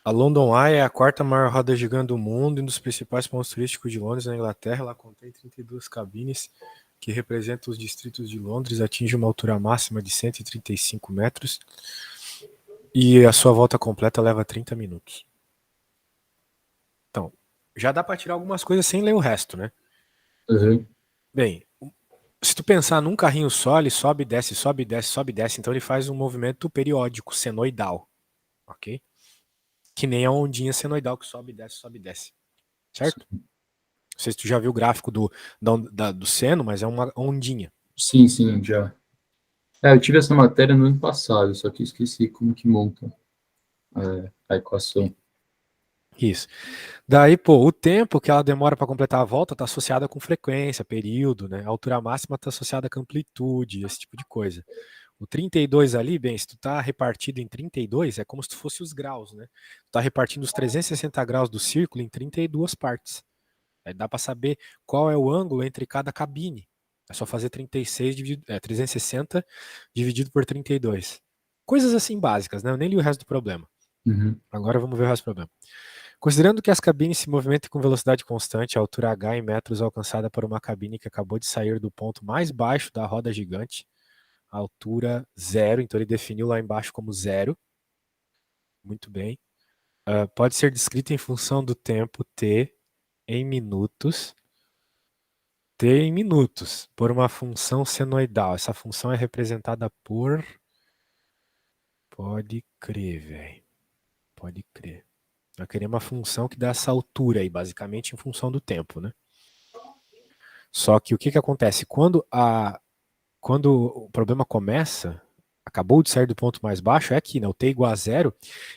A London Eye é a quarta maior roda gigante do mundo e um dos principais pontos turísticos de Londres, na Inglaterra. Ela contém 32 cabines que representam os distritos de Londres, atinge uma altura máxima de 135 metros e a sua volta completa leva 30 minutos. Então, já dá para tirar algumas coisas sem ler o resto, né? Uhum. Bem, se tu pensar num carrinho só, ele sobe, desce, sobe, desce, sobe, desce, então ele faz um movimento periódico, senoidal, ok? Que nem a ondinha senoidal que sobe, desce, certo? Não sei se tu já viu o gráfico do seno, mas é uma ondinha. Sim, sim, já. Eu tive essa matéria no ano passado, só que esqueci como que monta a equação. Isso. Daí, pô, o tempo que ela demora para completar a volta está associada com frequência, período, né? A altura máxima está associada com amplitude, esse tipo de coisa. O 32 ali, bem, se tu tá repartido em 32, é como se tu fosse os graus, né? Tu tá repartindo os 360 graus do círculo em 32 partes. Aí dá para saber qual é o ângulo entre cada cabine. É só fazer 360 dividido por 32. Coisas assim básicas, né? Eu nem li o resto do problema. Uhum. Agora vamos ver o resto do problema. Considerando que as cabines se movimentam com velocidade constante, a altura h em metros alcançada por uma cabine que acabou de sair do ponto mais baixo da roda gigante, a altura zero, então ele definiu lá embaixo como zero. Muito bem. Pode ser descrita em função do tempo t em minutos. T em minutos, por uma função senoidal. Essa função é representada por. Pode crer, velho. Pode crer. Eu queria uma função que dá essa altura aí, basicamente em função do tempo, né? Só que o que acontece? Quando o problema começa, acabou de sair do ponto mais baixo, é aqui, né? O t igual a zero,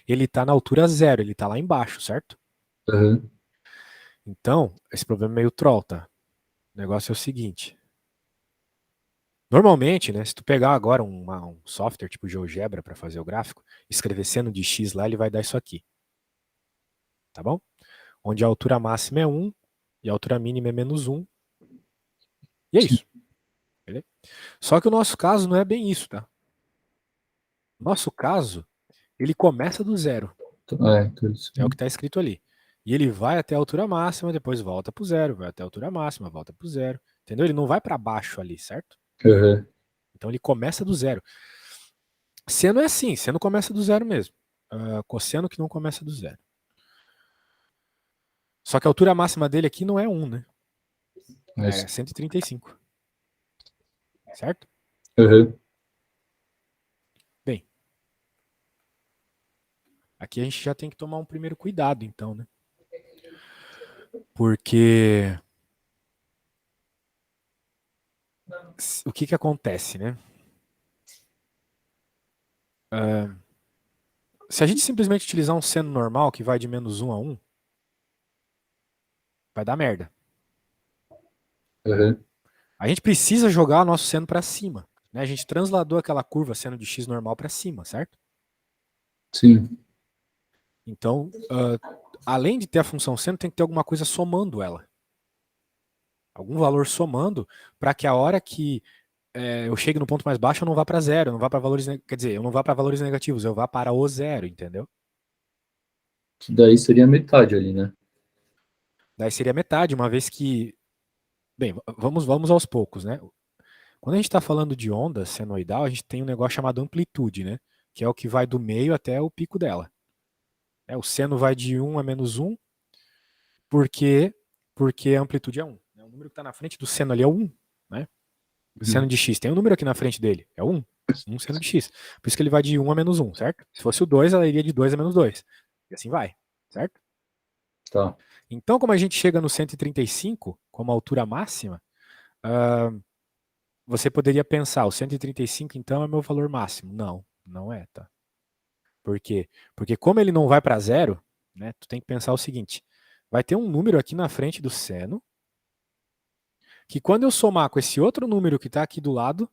ele está na altura zero, ele está lá embaixo, certo? Uhum. Então, esse problema é meio troll, tá? O negócio é o seguinte. Normalmente, né, se tu pegar agora um software tipo GeoGebra para fazer o gráfico, escrever seno de x lá, ele vai dar isso aqui. Tá bom? Onde a altura máxima é 1 e a altura mínima é menos 1. E é Sim. isso. Beleza? Só que o nosso caso não é bem isso, tá? O nosso caso, ele começa do zero. Tudo É o sim. que está escrito ali. E ele vai até a altura máxima, depois volta pro zero, vai até a altura máxima, volta pro zero. Entendeu? Ele não vai para baixo ali, certo? Uhum. Então ele começa do zero. Seno é assim, seno começa do zero mesmo. Cosseno que não começa do zero. Só que a altura máxima dele aqui não é 1, né? Mas, É 135. Certo? uhum. Bem, aqui a gente já tem que tomar um primeiro cuidado, então, né? Porque o que acontece, né? Se a gente simplesmente utilizar um seno normal que vai de menos 1 a 1, vai dar merda. Uhum. A gente precisa jogar o nosso seno para cima. Né? A gente transladou aquela curva seno de x normal para cima, certo? Sim. Então, além de ter a função seno, tem que ter alguma coisa somando ela. Algum valor somando para que a hora que eu chegue no ponto mais baixo, eu não vá para zero, eu não vá para valores, quer dizer, eu não vá para valores negativos, eu vá para o zero, entendeu? Que daí seria metade ali, né? Daí seria metade, uma vez que, bem, vamos aos poucos, né? Quando a gente está falando de onda senoidal, a gente tem um negócio chamado amplitude, né? Que é o que vai do meio até o pico dela. O seno vai de 1 a menos 1, porque, porque a amplitude é 1. O número que está na frente do seno ali é 1, né? O seno Uhum. de x tem um número aqui na frente dele, é 1. 1 seno de x. Por isso que ele vai de 1 a menos 1, certo? Se fosse o 2, ela iria de 2 a menos 2. E assim vai, certo? Tá. Então, como a gente chega no 135 como altura máxima, você poderia pensar, o 135 então é meu valor máximo. Não, não é, tá? Por quê? Porque como ele não vai para zero, né, tu tem que pensar o seguinte, vai ter um número aqui na frente do seno, que quando eu somar com esse outro número que está aqui do lado,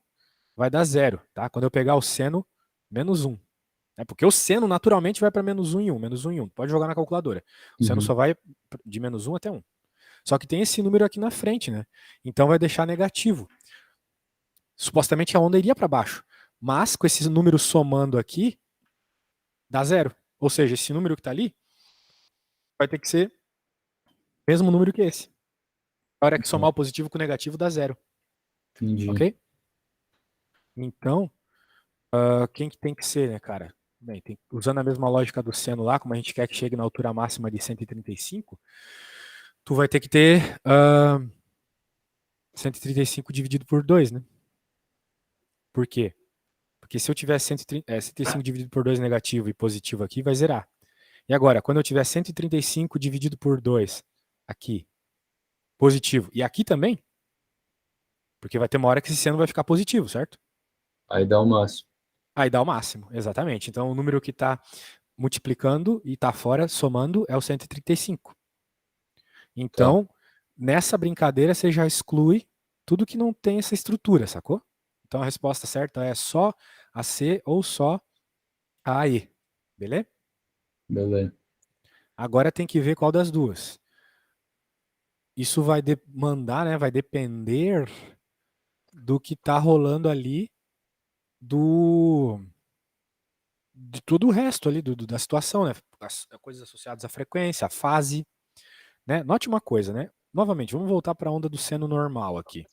vai dar zero, tá? Quando eu pegar o seno menos 1. Porque o seno naturalmente vai para menos 1 em 1, menos 1 em 1. Pode jogar na calculadora. O seno Uhum. só vai de menos 1 até 1. Só que tem esse número aqui na frente, né? Então vai deixar negativo. Supostamente a onda iria para baixo. Mas com esse número somando aqui, dá zero. Ou seja, esse número que está ali vai ter que ser o mesmo número que esse. A hora que somar o positivo com o negativo dá zero. Entendi. Ok? Então, quem que tem que ser, né, cara? Bem, usando a mesma lógica do seno lá, como a gente quer que chegue na altura máxima de 135, tu vai ter que ter 135 dividido por 2, né? Por quê? Porque se eu tiver 135 dividido por 2 negativo e positivo aqui, vai zerar. E agora, quando eu tiver 135 dividido por 2 aqui, positivo, e aqui também, porque vai ter uma hora que esse seno vai ficar positivo, certo? Aí dá o máximo. Aí dá o máximo, exatamente. Então o número que está multiplicando e está fora, somando, é o 135. Tá, Então, nessa brincadeira, você já exclui tudo que não tem essa estrutura, sacou? Então a resposta certa é só a C ou só a E. Beleza? beleza. Agora tem que ver qual das duas. Isso vai demandar, né? Vai depender do que está rolando ali de todo o resto ali da situação, né? As coisas associadas à frequência, à fase, né? Note uma coisa, né? Novamente, vamos voltar para a onda do seno normal aqui.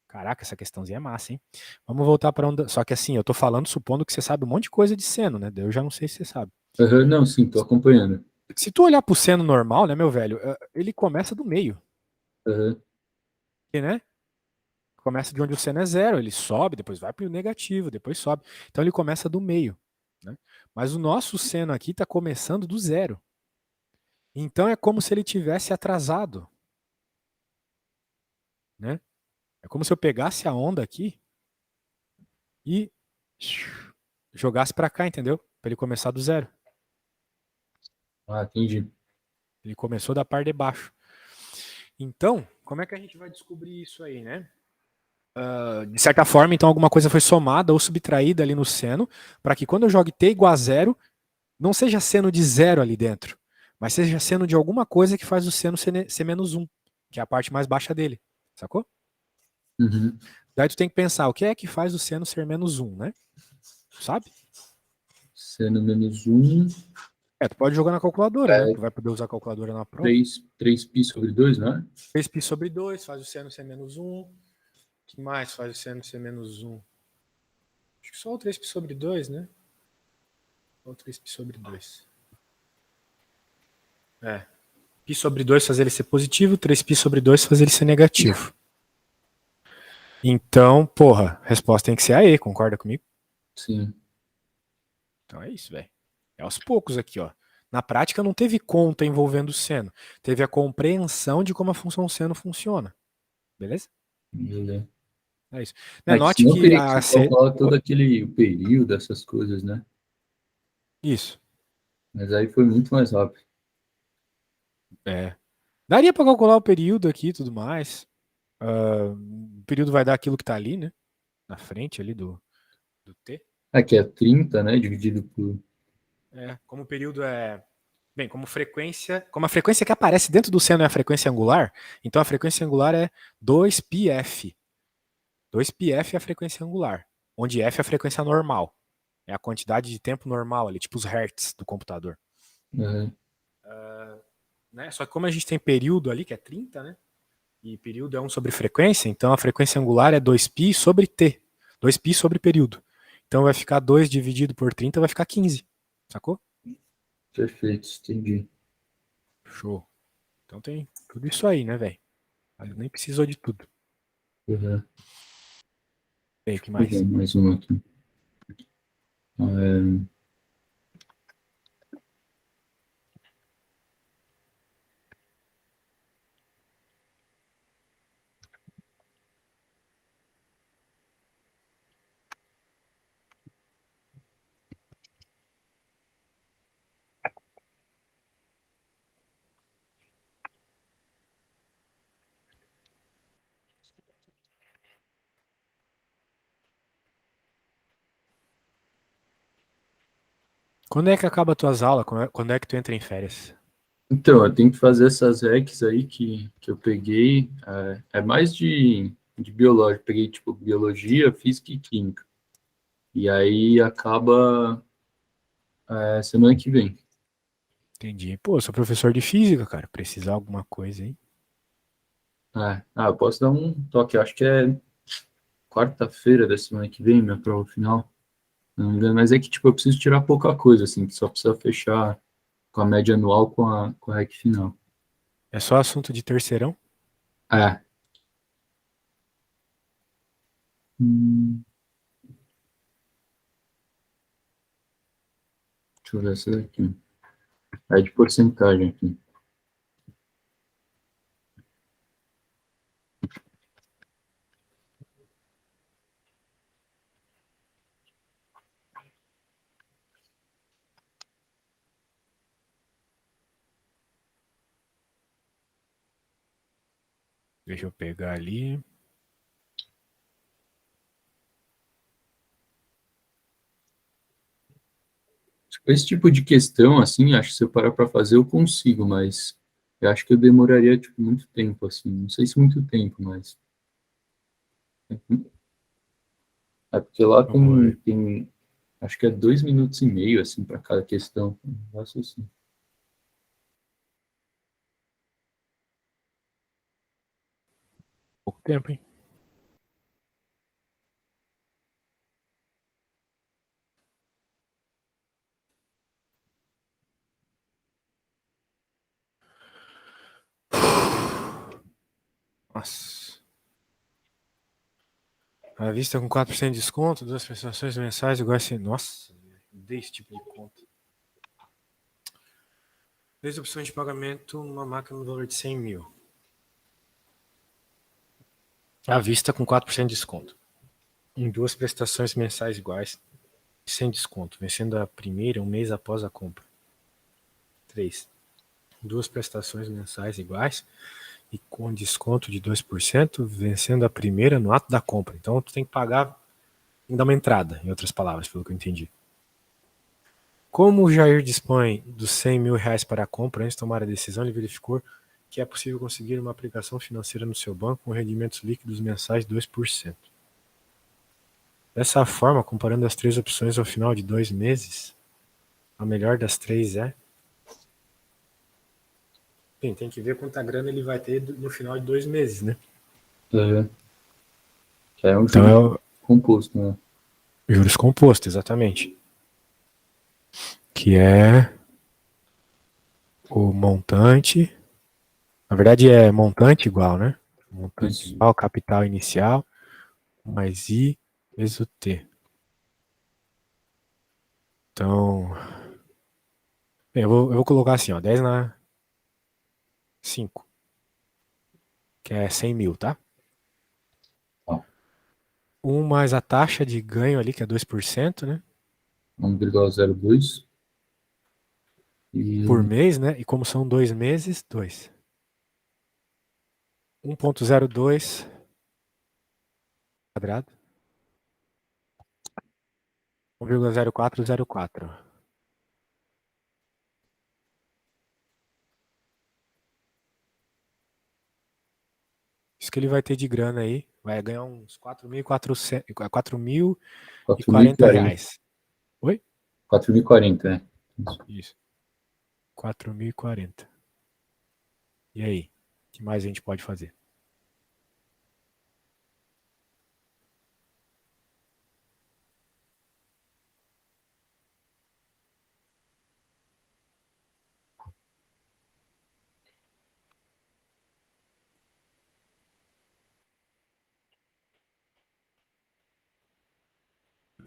Caraca, essa questãozinha é massa, hein? Vamos voltar para a onda. Só que assim, eu tô falando supondo que você sabe um monte de coisa de seno, né? Eu já não sei se você sabe. Aham, não, sim, tô acompanhando. Se tu olhar pro seno normal, né, meu velho, ele começa do meio, Aham, né? Começa de onde o seno é zero, ele sobe, depois vai para o negativo, depois sobe. Então ele começa do meio, né? Mas o nosso seno aqui está começando do zero. Então é como se ele tivesse atrasado, né? É como se eu pegasse a onda aqui e jogasse para cá, entendeu? Para ele começar do zero. ah, entendi. Ele começou da parte de baixo. Então, como é que a gente vai descobrir isso aí, né? De certa forma, então alguma coisa foi somada ou subtraída ali no seno, para que quando eu jogue t igual a zero, não seja seno de zero ali dentro, mas seja seno de alguma coisa que faz o seno ser menos um, que é a parte mais baixa dele, sacou? Uhum. Daí tu tem que pensar, o que é que faz o seno ser menos um, né? Sabe? Seno menos um Tu pode jogar na calculadora, né? é Tu vai poder usar a calculadora na prova. 3π sobre 2, não é? 3π sobre 2 faz o seno ser menos um. O que mais faz o seno ser menos um? Acho que só o 3π sobre 2, né? Só o 3π sobre 2. Π sobre 2 faz ele ser positivo, 3π sobre 2 faz ele ser negativo. Então, porra, a resposta tem que ser a E, concorda comigo? Sim. Então é isso, velho. É aos poucos aqui, ó. Na prática não teve conta envolvendo o seno. Teve a compreensão de como a função seno funciona. Beleza? Beleza. É isso. Né, É que note senão eu que teria que a se C... calcular todo aquele o período, essas coisas, né? Isso. Mas aí foi muito mais rápido. É. Daria para calcular o período aqui e tudo mais. O período vai dar aquilo que tá ali, né? Na frente ali do T. É que é 30, né? Dividido por. Como o período é. Bem, como a frequência que aparece dentro do seno é a frequência angular, então a frequência angular é 2πf. 2πf é a frequência angular, onde f é a frequência normal. É a quantidade de tempo normal ali, tipo os hertz do computador. Uhum. Né? Só que como a gente tem período ali, que é 30, né? E período é 1 sobre frequência, então a frequência angular é 2π sobre t. 2π sobre período. Então vai ficar 2 dividido por 30, vai ficar 15. Sacou? Perfeito, entendi. Show. Então tem tudo isso aí, né, velho? Nem precisou de tudo. Uhum. E aí, o que Deixa eu mais? ver mais uma aqui. É, Quando é que acaba as tuas aulas? Quando é que tu entra em férias? Então, eu tenho que fazer essas recs aí que eu peguei. É mais de biológico. Peguei, tipo, biologia, física e química. E aí acaba semana que vem. Entendi. Pô, eu sou professor de física, cara. Precisar alguma coisa aí? Eu posso dar um toque. Acho que é quarta-feira da semana que vem, minha prova final. Não me engano, mas é que, tipo, eu preciso tirar pouca coisa, assim, só precisa fechar com a média anual com a REC final. É só assunto de terceirão? É. Hum, deixa eu ver essa daqui. É de porcentagem aqui. Deixa eu pegar ali. Esse tipo de questão, assim, acho que se eu parar para fazer, eu consigo, mas eu acho que eu demoraria, tipo, muito tempo, assim. Não sei se muito tempo, mas... É porque lá Vamos tem, ver. tem acho que é 2 minutos e meio, assim, para cada questão. Um negócio assim. Pouco tempo, hein? Nossa. À vista com 4% de desconto, duas prestações mensais iguais a... Nossa, dei esse tipo de conta. Três opções de pagamento, uma máquina no valor de 100 mil. À vista com 4% de desconto. Em duas prestações mensais iguais, sem desconto, vencendo a primeira um mês após a compra. 3. Duas prestações mensais iguais e com desconto de 2%, vencendo a primeira no ato da compra. Então, tu tem que pagar, tem que dar uma entrada, em outras palavras, pelo que eu entendi. Como o Jair dispõe dos 100 mil reais para a compra, antes de tomar a decisão, ele verificou que é possível conseguir uma aplicação financeira no seu banco com rendimentos líquidos mensais de 2%. Dessa forma, comparando as três opções ao final de 2 meses, a melhor das três é... Bem, tem que ver quanta grana ele vai ter no final de 2 meses, né? É, que é um Então juro é o composto, né? juros composto, exatamente. Que é o montante. Na verdade é montante igual, né? Montante Isso. igual, capital inicial, mais I vezes o T. Então, eu vou colocar assim, ó, 10 na 5, que é 100 mil, tá? Ó, 1 mais a taxa de ganho ali, que é 2%, né? 1,02. Por E mês, né? E como são 2 meses, 2. 1,02 quadrado, 1,0404. Isso que ele vai ter de grana aí. Vai ganhar uns 4.040 4.040. reais. Oi? 4.040, né? Isso. Isso. 4.040. E aí? O que mais a gente pode fazer?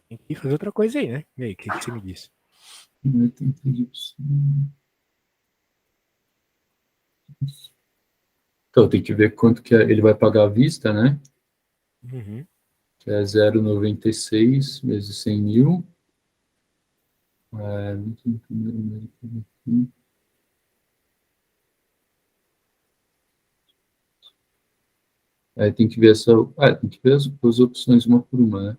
Tem que fazer outra coisa aí, né? E aí, o que você me disse? Então, tem que ver quanto que ele vai pagar à vista, né? Uhum. Que é 0,96 vezes 100 mil. É, tem que ver tem que ver as opções uma por uma, né?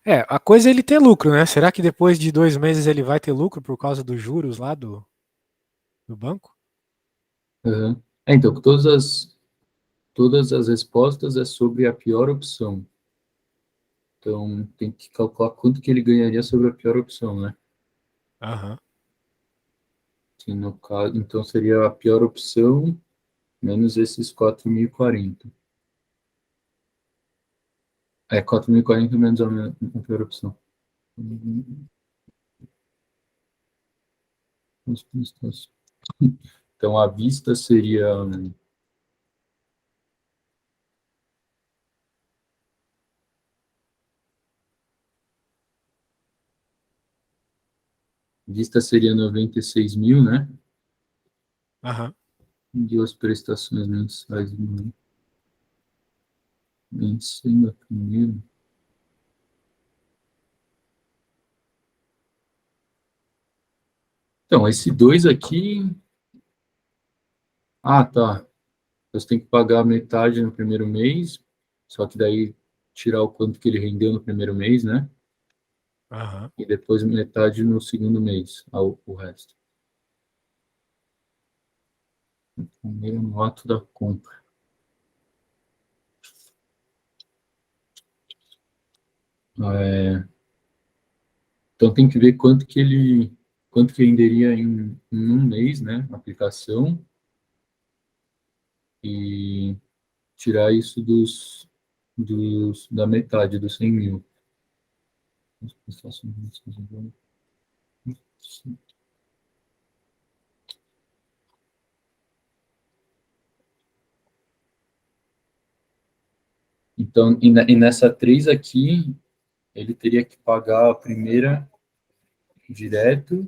É, a coisa é ele ter lucro, né? Será que depois de 2 meses ele vai ter lucro por causa dos juros lá do banco? Uhum. Então, todas as respostas é sobre a pior opção. Então, tem que calcular quanto que ele ganharia sobre a pior opção, né? Aham. Que no caso, então seria a pior opção, menos esses 4.040. 4.040 menos a pior opção. Então, a vista seria... Vista seria 96 mil, né? Aham. Duas prestações mensais, vencendo a primeira. Então, esse 2 aqui... Ah, tá. Você tem que pagar metade no primeiro mês, só que daí tirar o quanto que ele rendeu no primeiro mês, né? Aham. E depois metade no segundo mês, o resto. Primeiro no ato da compra. Então tem que ver quanto que renderia em um mês, né? A aplicação, e tirar isso da metade dos 100 mil. Então, e nessa 3 aqui, ele teria que pagar a primeira direto,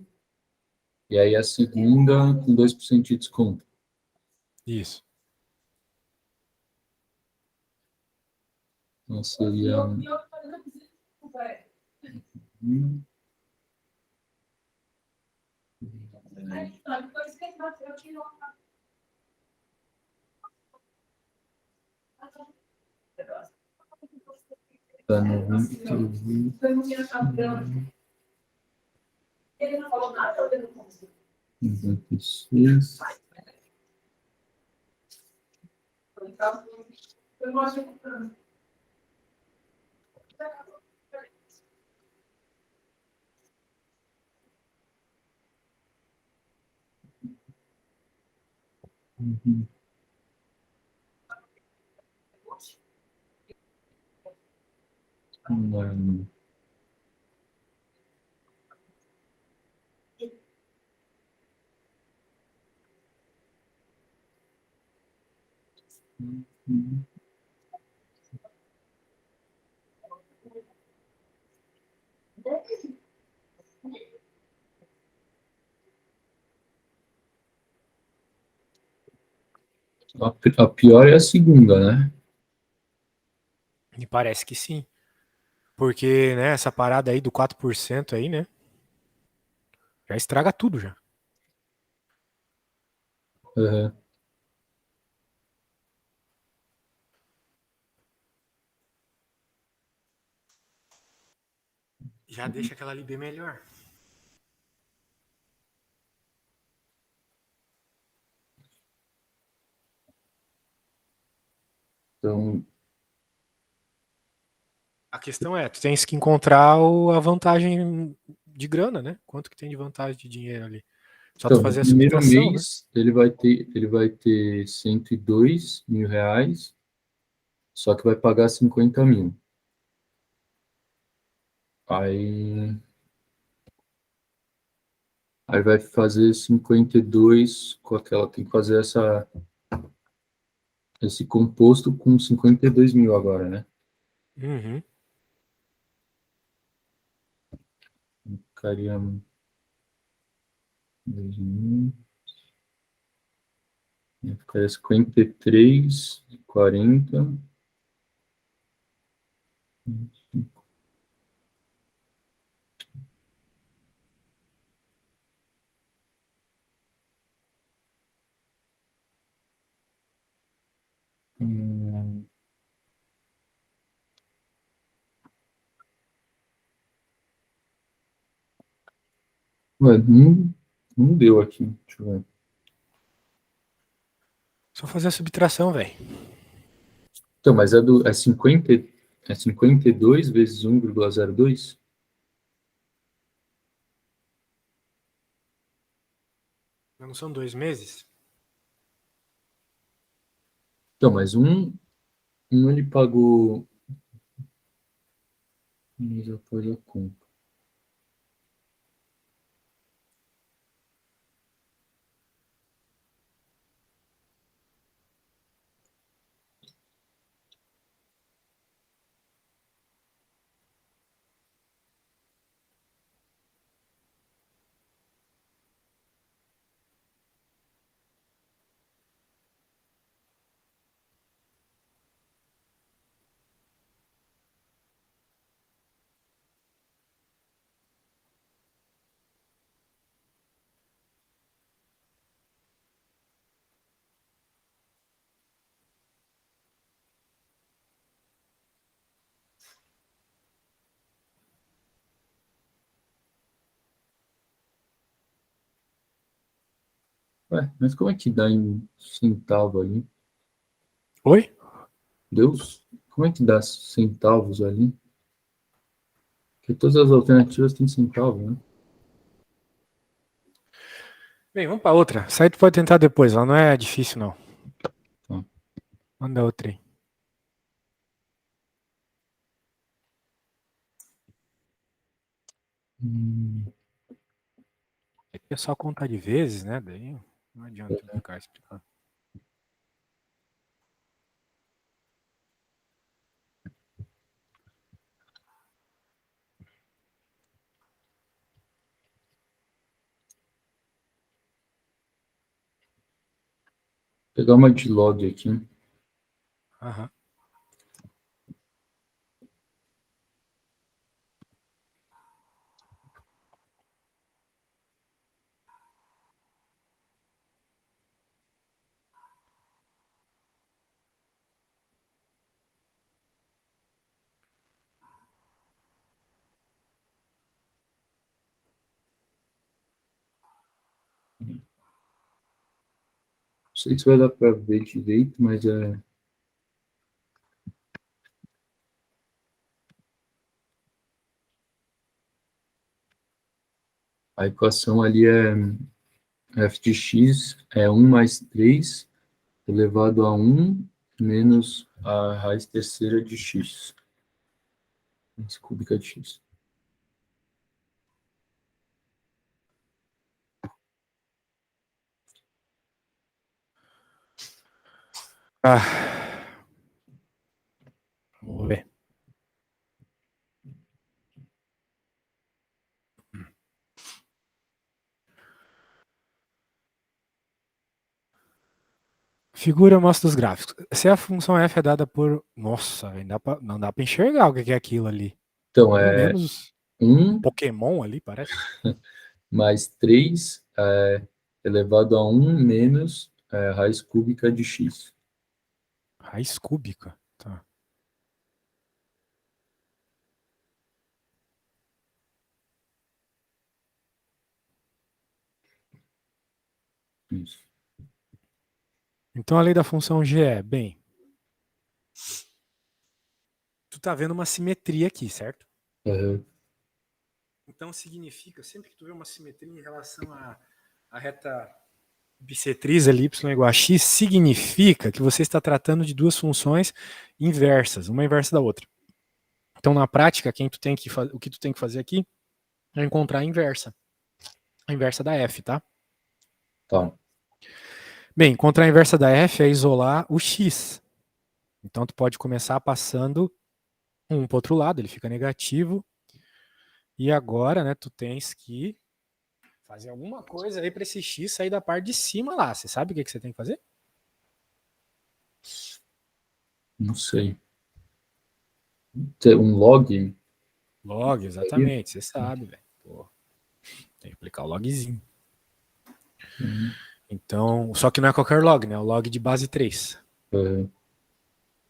e aí a segunda com 2% de desconto. Isso. Então seria... Tá 96. A pior é a segunda, né? Me parece que sim. Porque, né, essa parada aí do 4% aí, né? Já estraga tudo já. Uhum. Já deixa aquela ali bem melhor. Então, A questão é, tu tens que encontrar a vantagem de grana, né? Quanto que tem de vantagem de dinheiro ali. Só tu no fazer a primeiro subtração, né? mês, ele vai ter 102 mil reais, só que vai pagar 50 mil. Aí, aí vai fazer 52 com aquela, tem que fazer esse composto com 52 mil agora, né? Uhum. Ficaria 2.000, ficaria 53,40. Hum, ué, não deu aqui. Deixa eu ver. Só fazer a subtração, velho. Então, mas é 52 vezes 1,02? Não são 2 meses? Então, mas um ele pagou um mês após a compra. Ué, mas como é que dá em centavo ali? Oi? Deus, como é que dá centavos ali? Porque todas as alternativas têm centavo, né? Bem, vamos para outra. Essa aí tu pode tentar depois, ela não é difícil, não. Tá. Manda outra aí. Hum, Aqui é só contar de vezes, né? Daí não adianta eu ficar explicando. pegar uma de log aqui. Aham. Não sei se vai dar para ver direito, mas a equação ali é f de x é 1 mais 3 elevado a 1 menos a raiz terceira de x. Raiz cúbica de x. Ah, vamos ver. Figura mostra os gráficos. Se a função f é dada por. Nossa, velho, não dá pra enxergar o que é aquilo ali. Então, Pelo é menos um 1 Pokémon ali, parece. mais 3 elevado a 1 menos raiz cúbica de x. Raiz cúbica. Tá. Isso. Então a lei da função g é, bem, tu tá vendo uma simetria aqui, certo? Uhum. Então significa, sempre que tu vê uma simetria em relação à reta bissetriz ali, y igual a x, significa que você está tratando de duas funções inversas, uma inversa da outra. Então, na prática, o que tu tem que fazer aqui é encontrar a inversa da f, tá? Tá. Bem, encontrar a inversa da f é isolar o x. Então, tu pode começar passando um para o outro lado, ele fica negativo. E agora, né, tu tens que fazer alguma coisa aí para esse x sair da parte de cima lá. Você sabe o que você tem que fazer? Não sei. Ter um log? Log, exatamente, você sabe, velho. Tem que aplicar o logzinho. Uhum. Então, só que não é qualquer log, né? É o log de base 3. Uhum.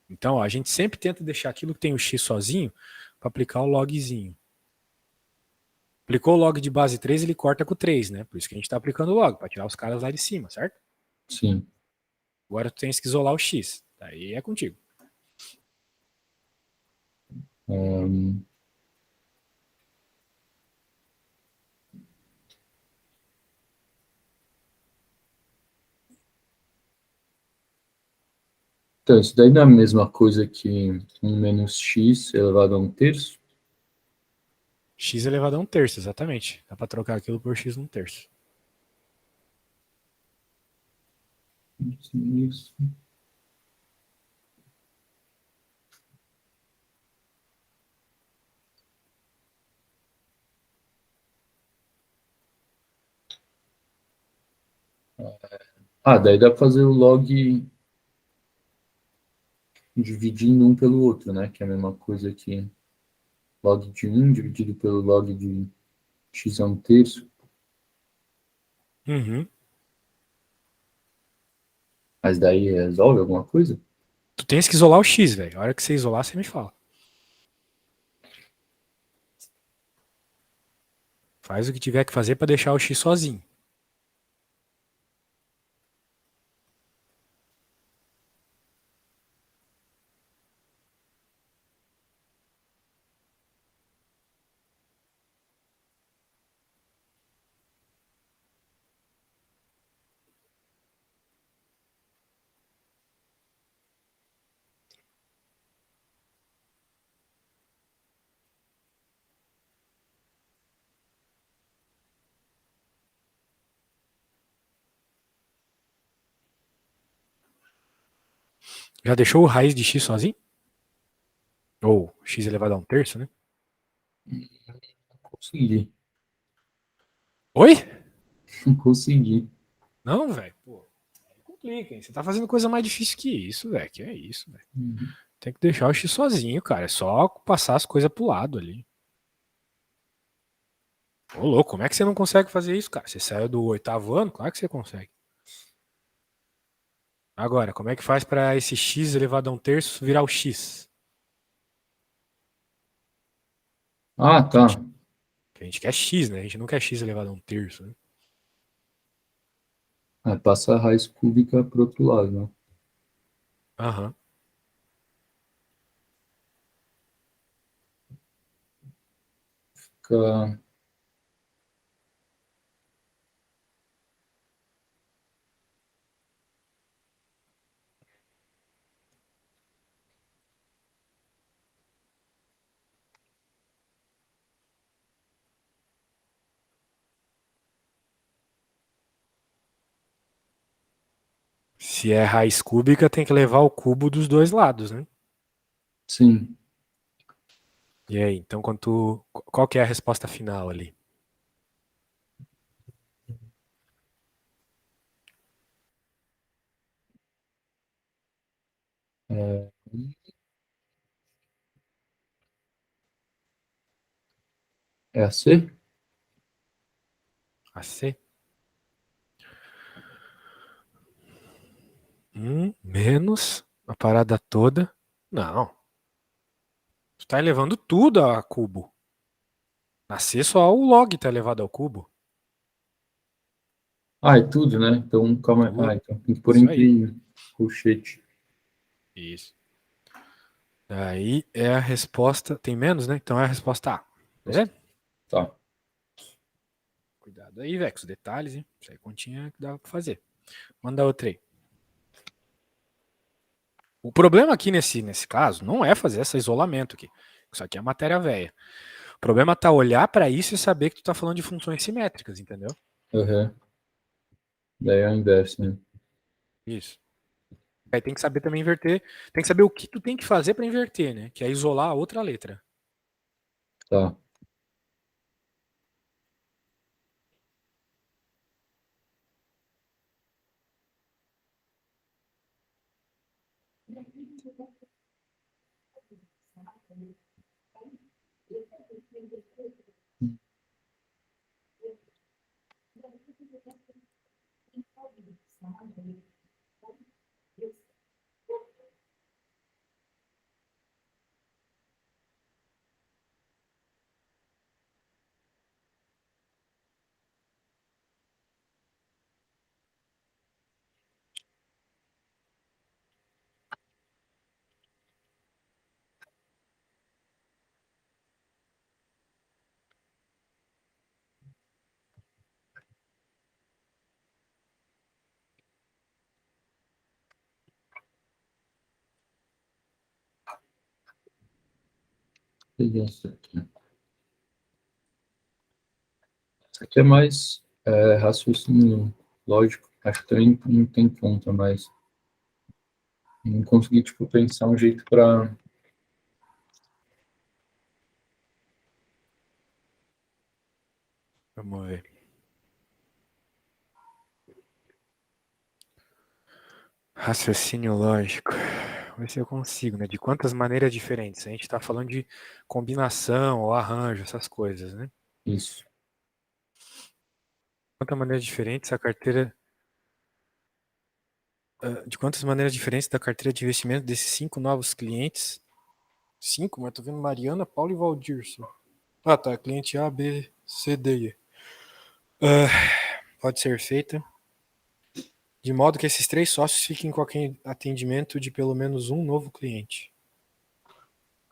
Então, ó, a gente sempre tenta deixar aquilo que tem o x sozinho para aplicar o logzinho. Aplicou o log de base 3, ele corta com o 3, né? Por isso que a gente está aplicando o log, para tirar os caras lá de cima, certo? Sim. Agora tu tens que isolar o x. Daí é contigo. Um, Então, isso daí não é a mesma coisa que um menos x elevado a um terço? X elevado a um terço, exatamente. Dá para trocar aquilo por x num terço. Isso. Ah, daí dá para fazer o log dividindo um pelo outro, né? Que é a mesma coisa que log de um dividido pelo log de x a um terço. Uhum. Mas daí resolve alguma coisa? Tu tens que isolar o x, velho. A hora que você isolar, você me fala. Faz o que tiver que fazer para deixar o x sozinho. Já deixou o raiz de x sozinho? Ou x elevado a um terço, né? Consegui. Oi? Consegui. Não, velho. Pô, complica, hein? Você tá fazendo coisa mais difícil que isso, velho. Que é isso, velho. Uhum. Tem que deixar o x sozinho, cara. É só passar as coisas pro lado ali. Ô, louco, como é que você não consegue fazer isso, cara? Você saiu do oitavo ano? Claro que você consegue. Agora, como é que faz para esse x elevado a um terço virar o x? Ah, Que a tá. gente, que a gente quer x, né? A gente não quer x elevado a um terço, né? Aí passa a raiz cúbica pro outro lado, né? Aham. Fica... Se é raiz cúbica, tem que levar o cubo dos dois lados, né? Sim. E aí, então qual que é a resposta final ali? É, é a C? A C? Menos a parada toda. Não. Tu tá elevando tudo a cubo. Na C só o log tá elevado ao cubo. Ah, é tudo, né? Então, calma aí. Ah, Tudo. então tem que pôr Isso aí. entre colchete. Isso. Aí é a resposta. Tem menos, né? Então é a resposta A. Beleza? Tá. Cuidado aí, velho, com os detalhes, hein? Isso aí continha que dá pra fazer. Manda outra aí. O problema aqui nesse caso não é fazer esse isolamento aqui. Isso aqui é matéria velha. O problema tá olhar para isso e saber que tu tá falando de funções simétricas, entendeu? Uhum. Daí é o inverso, né? Isso. Aí tem que saber também inverter, tem que saber o que tu tem que fazer para inverter, né? Que é isolar a outra letra. Tá. Isso aqui é mais raciocínio lógico. Acho que também não tem conta, mas não consegui, tipo, pensar um jeito para. Vamos ver. Raciocínio lógico. Vamos ver se eu consigo, né? De quantas maneiras diferentes? A gente está falando de combinação ou arranjo, essas coisas, né? Isso. Quantas maneiras diferentes a carteira. De quantas maneiras diferentes da carteira de investimento desses 5 novos clientes? 5, mas tô vendo Mariana, Paulo e Valdir só. Ah, tá. Cliente A, B, C, D e E. Pode ser feita de modo que esses 3 sócios fiquem com atendimento de pelo menos um novo cliente.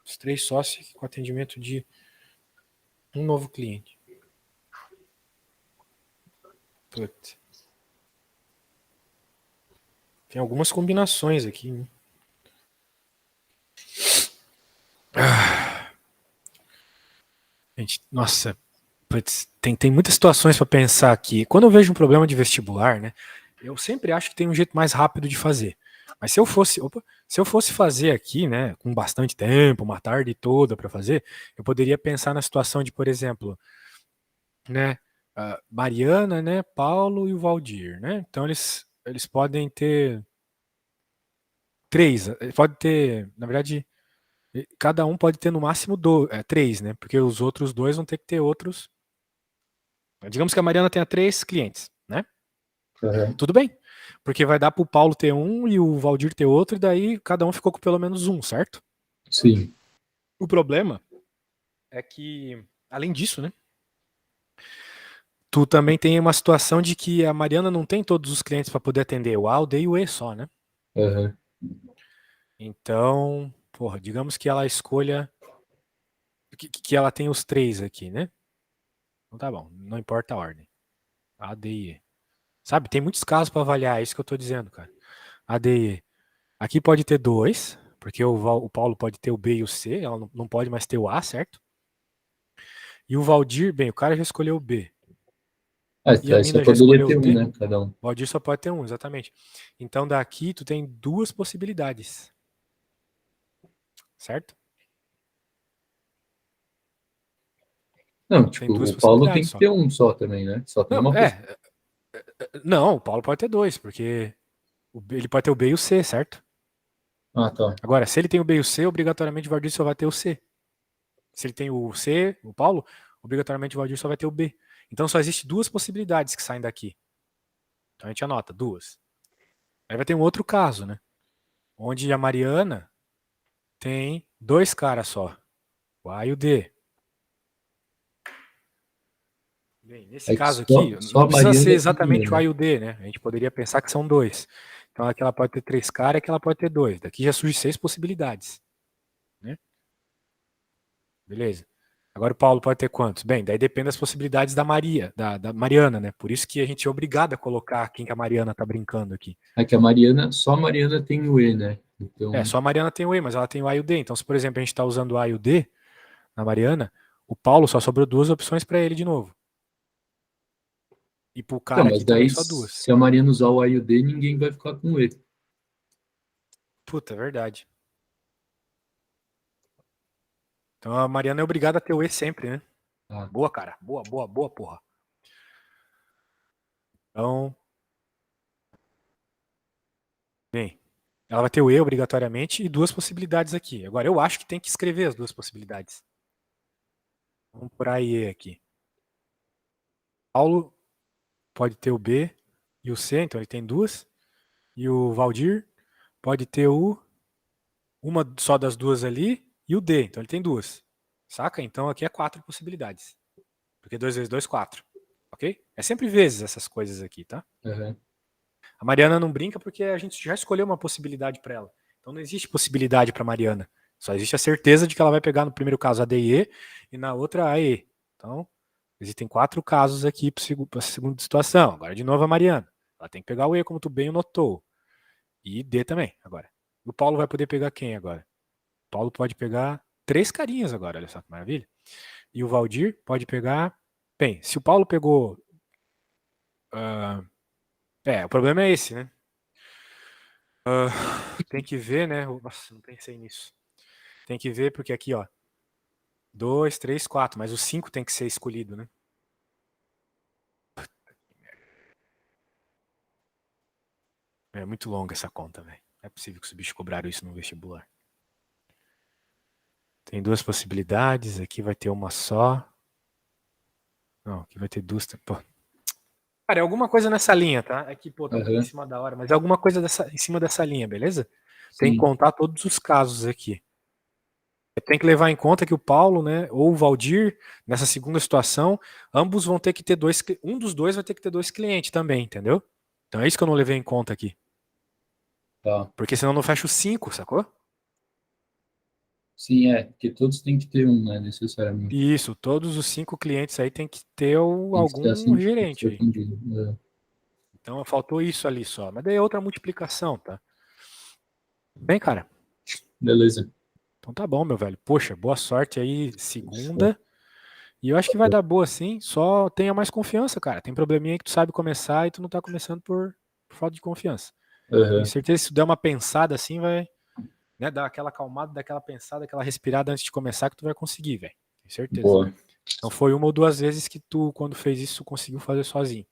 Os 3 sócios fiquem com atendimento de um novo cliente. Putz. Tem algumas combinações aqui, né? Gente, nossa, putz, tem muitas situações para pensar aqui. Quando eu vejo um problema de vestibular, né, eu sempre acho que tem um jeito mais rápido de fazer. Mas se eu fosse fazer aqui, né, com bastante tempo, uma tarde toda para fazer, eu poderia pensar na situação de, por exemplo, né, Mariana, né, Paulo e o Valdir, né? Então eles podem ter 3, pode ter, na verdade, cada um pode ter no máximo 3, né? Porque os outros 2 vão ter que ter outros. Digamos que a Mariana tenha 3 clientes, né? Uhum. Tudo bem. Porque vai dar para o Paulo ter um e o Valdir ter outro, e daí cada um ficou com pelo menos um, certo? Sim. O problema é que, além disso, né? Tu também tem uma situação de que a Mariana não tem todos os clientes para poder atender o A, o D e o E só, né? Uhum. Então, porra, digamos que ela escolha que ela tem os 3 aqui, né? Então tá bom, não importa a ordem. A, D e E. Sabe, tem muitos casos para avaliar, é isso que eu tô dizendo, cara. A, D e E. Aqui pode ter 2, porque o Paulo pode ter o B e o C, ela não pode mais ter o A, certo? E o Valdir, bem, o cara já escolheu o B. E a Aí só mina já poderia escolheu o ter um, D. né? Cada um. O Valdir só pode ter um, exatamente. Então daqui tu tem 2 possibilidades. Certo? Não, Tem tipo, 2 o Paulo tem possibilidades que só. ter um só também, né? Só tem Não, uma possibilidade. não, o Paulo pode ter 2, porque ele pode ter o B e o C, certo? Ah, tá. Agora, se ele tem o B e o C, obrigatoriamente o Valdir só vai ter o C. Se ele tem o C, o Paulo, obrigatoriamente o Valdir só vai ter o B. Então só existe 2 possibilidades que saem daqui. Então a gente anota 2. Aí vai ter um outro caso, né? Onde a Mariana tem 2 caras só, o A e o D. Bem, nesse É que caso aqui, só não a precisa ser Mariana tem um E, exatamente o A né? e o D, né? A gente poderia pensar que são 2. Então aqui ela pode ter 3 caras e aqui ela pode ter 2. Daqui já surge 6 possibilidades, né? Beleza. Agora o Paulo pode ter quantos? Bem, daí depende das possibilidades da Maria, da Mariana, né? Por isso que a gente é obrigado a colocar quem que a Mariana tá brincando aqui. É que a Mariana, só a Mariana tem o E, né? Então, Só a Mariana tem o E, mas ela tem o A e o D. Então, se por exemplo a gente está usando o A e o D na Mariana, o Paulo só sobrou 2 opções para ele de novo. E pro então, cara mas aqui também daí só 2. se a Mariana usar o A e o D, ninguém vai ficar com o E. Puta, é verdade. Então a Mariana é obrigada a ter o E sempre, né? Ah, Boa, cara. Boa, boa, boa, porra. Então, bem, ela vai ter o E obrigatoriamente e 2 possibilidades aqui. Agora, eu acho que tem que escrever as 2 possibilidades. Vamos por A e E aqui. Paulo pode ter o B e o C, então ele tem 2. E o Valdir pode ter uma só das 2 ali e o D, então ele tem 2. Saca? Então aqui é 4 possibilidades. Porque 2 vezes 2, 4. Ok? É sempre vezes essas coisas aqui, tá? uhum. A Mariana não brinca porque a gente já escolheu uma possibilidade para ela. Então não existe possibilidade para Mariana. Só existe a certeza de que ela vai pegar no primeiro caso a D e E e na outra a E. Então, existem 4 casos aqui para a segunda situação. Agora, de novo, a Mariana. Ela tem que pegar o E, como tu bem notou. E D também, agora. O Paulo vai poder pegar quem agora? O Paulo pode pegar 3 carinhas agora, olha só que maravilha. E o Valdir pode pegar. Bem, se o Paulo pegou. O problema é esse, né? Tem que ver, né? Nossa, não pensei nisso. Tem que ver, porque aqui, ó. 2, 3, 4, mas o 5 tem que ser escolhido, né? É muito longa essa conta, velho. Não é possível que os bichos cobraram isso no vestibular. Tem 2 possibilidades, aqui vai ter uma só. Não, aqui vai ter 2. Pô. Cara, é alguma coisa nessa linha, tá? Aqui, pô, tá um pouco em Aham, cima da hora, mas é alguma coisa em cima dessa linha, beleza? Tem que sim, contar todos os casos aqui. Tem que levar em conta que o Paulo, né, ou o Valdir, nessa segunda situação, ambos vão ter que ter um dos dois vai ter que ter 2 clientes também, entendeu? Então é isso que eu não levei em conta aqui. tá. Porque senão não fecha os 5, sacou? Sim, porque todos têm que ter um, né, necessariamente. Isso, todos os 5 clientes aí tem que ter Tem que ser algum assim, tem que gerente ser aí. atendido. Então faltou isso ali só. Mas daí é outra multiplicação, tá? Bem, cara. Beleza. Então tá bom, meu velho. Poxa, boa sorte aí, Fechou. segunda. E eu acho que vai dar boa sim. Só tenha mais confiança, cara. Tem probleminha aí que tu sabe começar e tu não tá começando por falta de confiança. Tenho Aham, certeza que se tu der uma pensada assim, vai, né, dar aquela acalmada, dar aquela pensada, aquela respirada antes de começar que tu vai conseguir, velho. Tenho certeza. boa. Então foi uma ou duas vezes que tu, quando fez isso, conseguiu fazer sozinho.